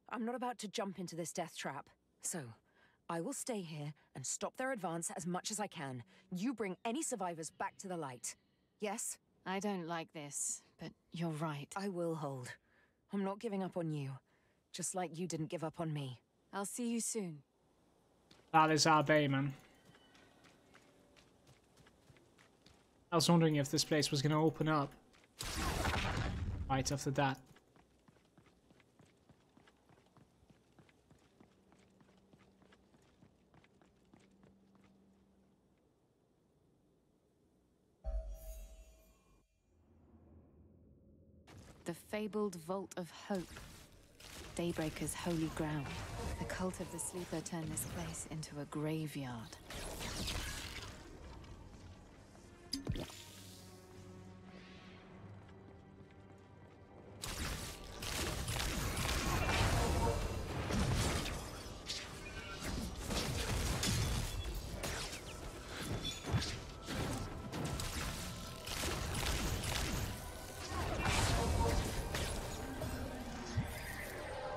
I'm not about to jump into this death trap. So, I will stay here and stop their advance as much as I can. You bring any survivors back to the light. Yes? I don't like this, but you're right. I will hold. I'm not giving up on you. Just like you didn't give up on me. I'll see you soon. That is our bay, man. I was wondering if this place was gonna open up right after that. The fabled Vault of Hope. Daybreaker's holy ground. The cult of the Sleeper turned this place into a graveyard.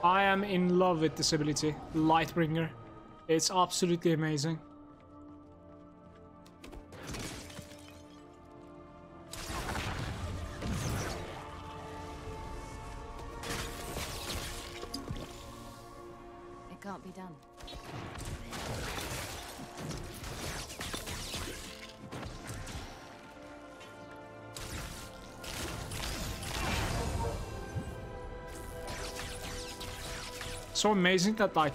I am in love with this ability, Lightbringer. It's absolutely amazing. It can't be done. So amazing that, like,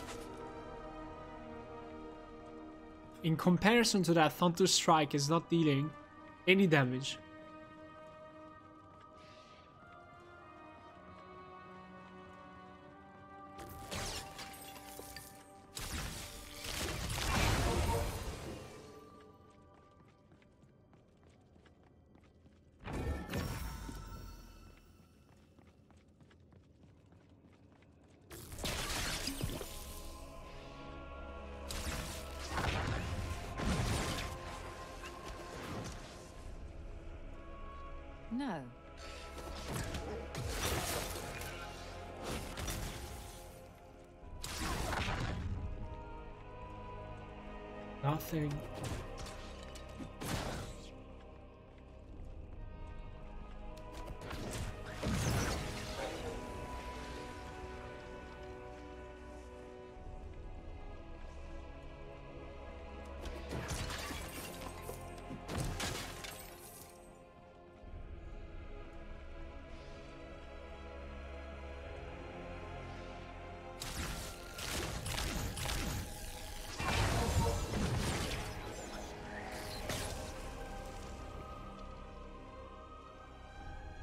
in comparison to that, Thunder Strike is not dealing any damage. No. Nothing.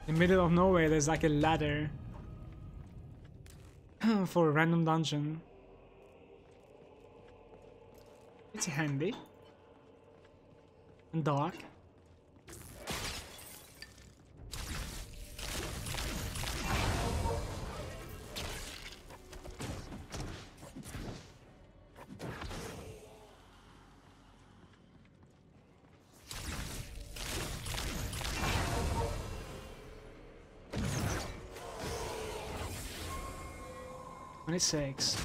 In the middle of nowhere, there's like a ladder for a random dungeon. It's handy and dark. Six.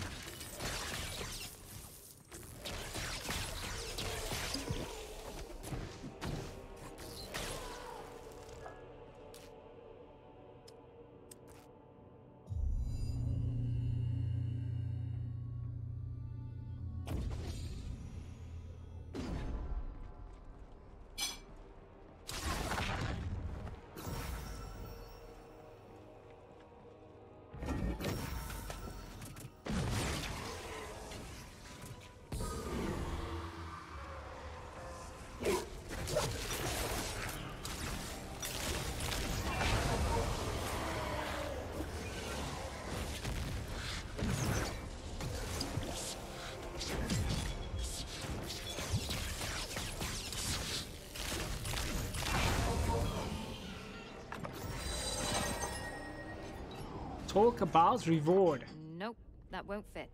Talk about reward. Nope, that won't fit.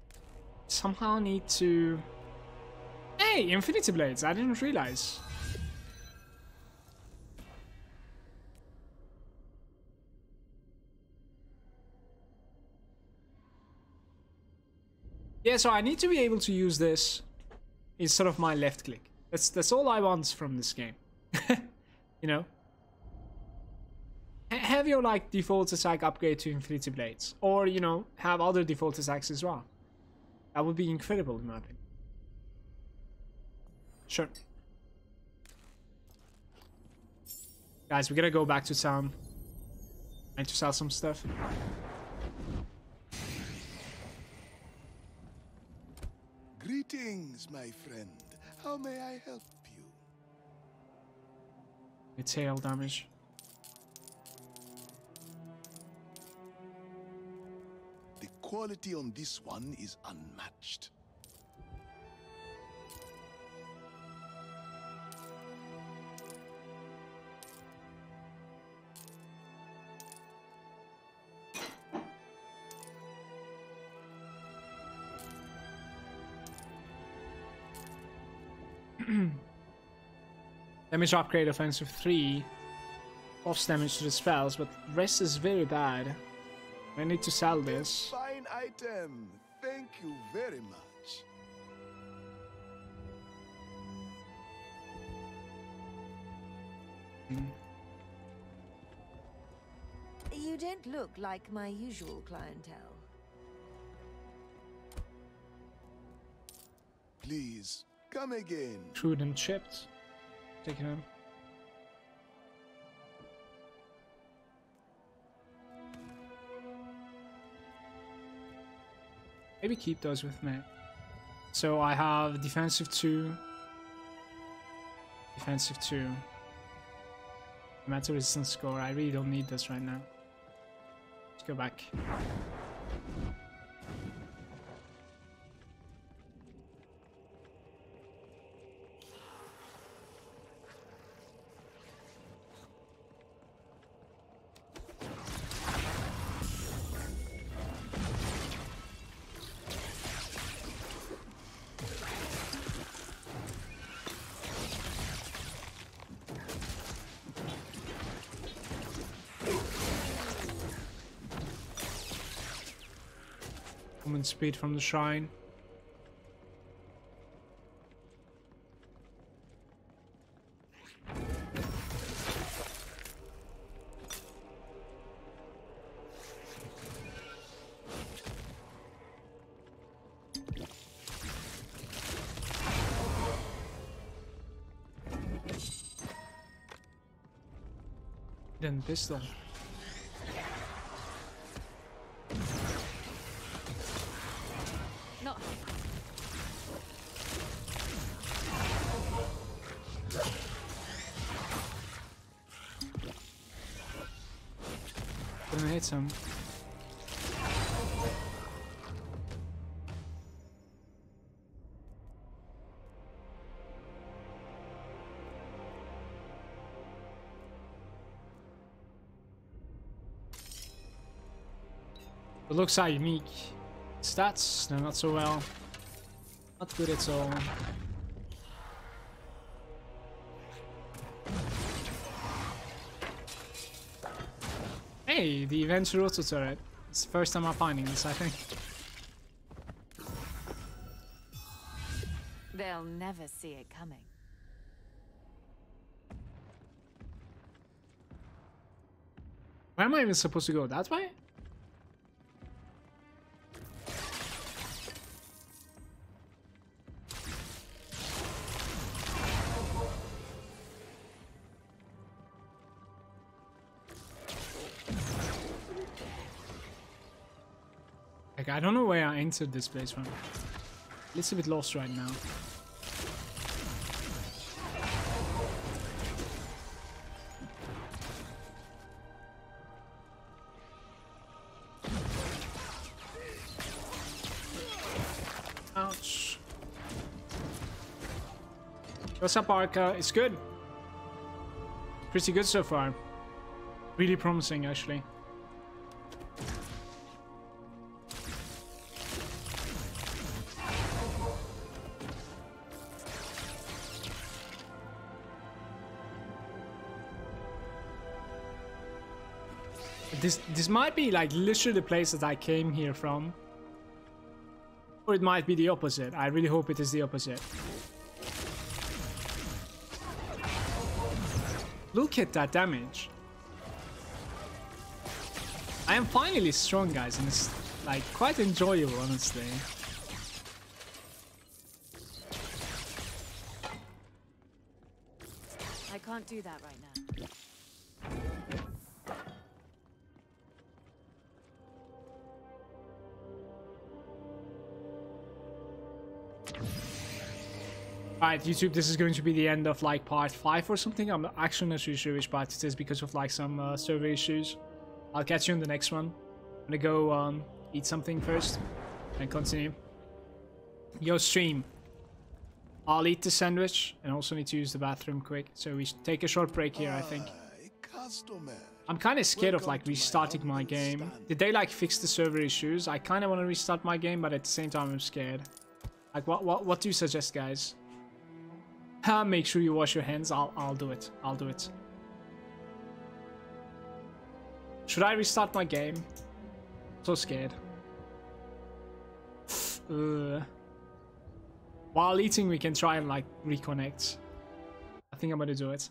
Somehow need to... Hey, Infinity Blades, I didn't realize. Yeah, so I need to be able to use this instead of my left click. That's all I want from this game. You know? Have your like default attack upgrade to Infinity Blades, or you know, have other default attacks as well. That would be incredible in my opinion. Sure. Guys, we gotta go back to town. I need to sell some stuff. Greetings, my friend. How may I help you? It's hail damage. The quality on this one is unmatched. Damage upgrade offensive 3. Offs damage to the spells, but rest is very bad. I need to sell this. Fine item. Thank you very much. You don't look like my usual clientele. Please, come again. Crude and chipped. Take him. Maybe keep those with me. So I have defensive 2. Defensive 2. Matter resistance score. I really don't need this right now. Let's go back. Movement speed from the shrine. Then pistol. No. Gonna hit some. It looks are unique. Stats, no, not so well. Not good at all. Hey, the Avenger auto turret. It's the first time I'm finding this, I think. They'll never see it coming. Where am I even supposed to go? That way? Like, I don't know where I entered this place from. A little bit lost right now. Ouch. What's up, Arca? It's good. Pretty good so far. Really promising, actually. This might be like literally the place that I came here from. Or it might be the opposite. I really hope it is the opposite. Look at that damage. I am finally strong, guys, and it's like quite enjoyable, honestly. I can't do that right now. Alright, YouTube, this is going to be the end of like part 5 or something. I'm actually not really sure which part it is because of like some server issues. I'll catch you in the next one. I'm gonna go eat something first and continue. Yo, stream. I'll eat the sandwich and also need to use the bathroom quick. So we should take a short break here, I think. I'm kind of scared of like restarting my game. Did they like fix the server issues? I kind of want to restart my game, but at the same time I'm scared. Like what do you suggest, guys? Make sure you wash your hands. I'll do it. I'll do it. Should I restart my game? So scared. While eating, we can try and like reconnect. I think I'm gonna do it.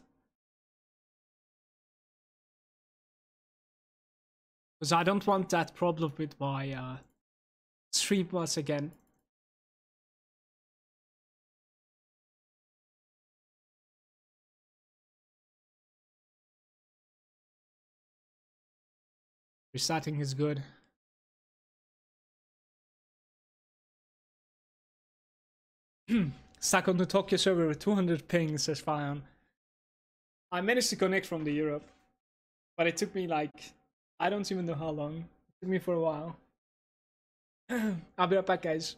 Because I don't want that problem with my stream once again. Restarting is good. Stuck on the Tokyo server with 200 ping, says Fion. I managed to connect from the Europe, but it took me like, I don't even know how long. It took me for a while. I'll be right back, guys.